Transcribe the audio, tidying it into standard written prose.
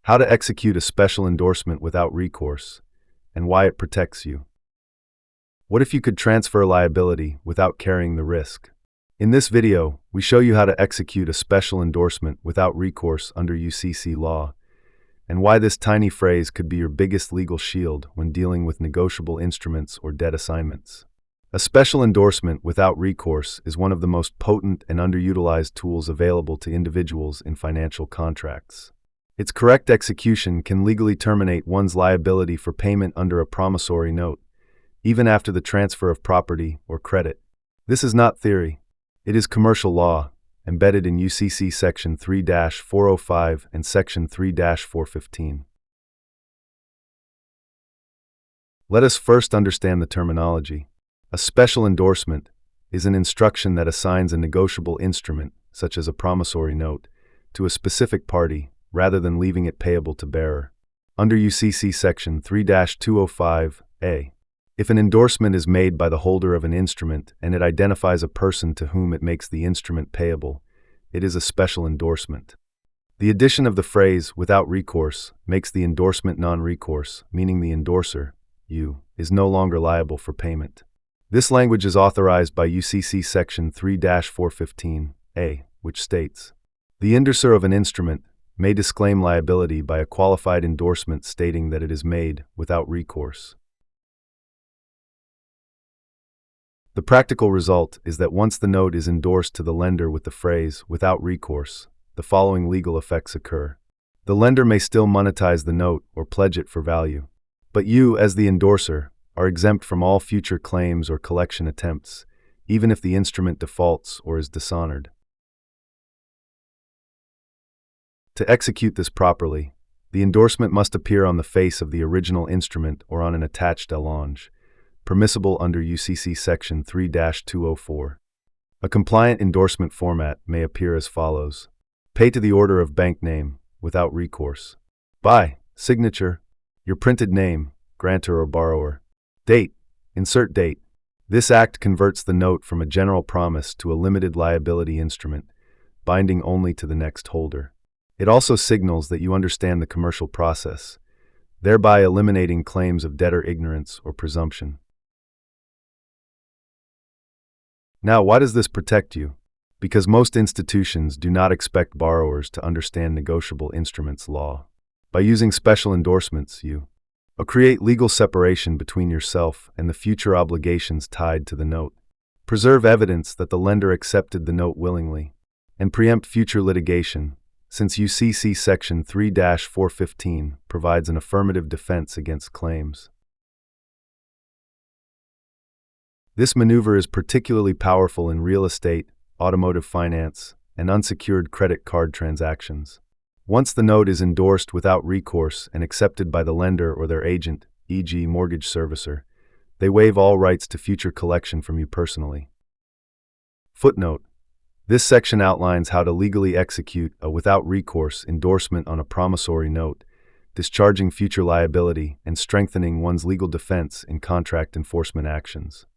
How to execute a special endorsement without recourse, and why it protects you. What if you could transfer liability without carrying the risk? In this video, we show you how to execute a special endorsement without recourse under UCC law, and why this tiny phrase could be your biggest legal shield when dealing with negotiable instruments or debt assignments. A special endorsement without recourse is one of the most potent and underutilized tools available to individuals in financial contracts. Its correct execution can legally terminate one's liability for payment under a promissory note, even after the transfer of property or credit. This is not theory. It is commercial law, embedded in UCC Section 3-405 and Section 3-415. Let us first understand the terminology. A special endorsement is an instruction that assigns a negotiable instrument, such as a promissory note, to a specific party rather than leaving it payable to bearer. Under UCC Section 3-205A, if an endorsement is made by the holder of an instrument and it identifies a person to whom it makes the instrument payable, it is a special endorsement. The addition of the phrase "without recourse" makes the endorsement non-recourse, meaning the endorser, you, is no longer liable for payment. This language is authorized by UCC Section 3-415A, which states, "The endorser of an instrument may disclaim liability by a qualified endorsement stating that it is made without recourse." The practical result is that once the note is endorsed to the lender with the phrase "without recourse," the following legal effects occur. The lender may still monetize the note or pledge it for value, but you, as the endorser, are exempt from all future claims or collection attempts, even if the instrument defaults or is dishonored. To execute this properly, the endorsement must appear on the face of the original instrument or on an attached allonge, permissible under UCC Section 3-204. A compliant endorsement format may appear as follows: pay to the order of bank name, without recourse. By signature, your printed name, grantor or borrower. Date, insert date. This act converts the note from a general promise to a limited liability instrument, binding only to the next holder. It also signals that you understand the commercial process, thereby eliminating claims of debtor ignorance or presumption. Now, why does this protect you? Because most institutions do not expect borrowers to understand negotiable instruments law. By using special endorsements, you create legal separation between yourself and the future obligations tied to the note, preserve evidence that the lender accepted the note willingly, and preempt future litigation, since UCC Section 3-415 provides an affirmative defense against claims. This maneuver is particularly powerful in real estate, automotive finance, and unsecured credit card transactions. Once the note is endorsed without recourse and accepted by the lender or their agent, e.g. mortgage servicer, they waive all rights to future collection from you personally. Footnote: this section outlines how to legally execute a without recourse endorsement on a promissory note, discharging future liability and strengthening one's legal defense in contract enforcement actions.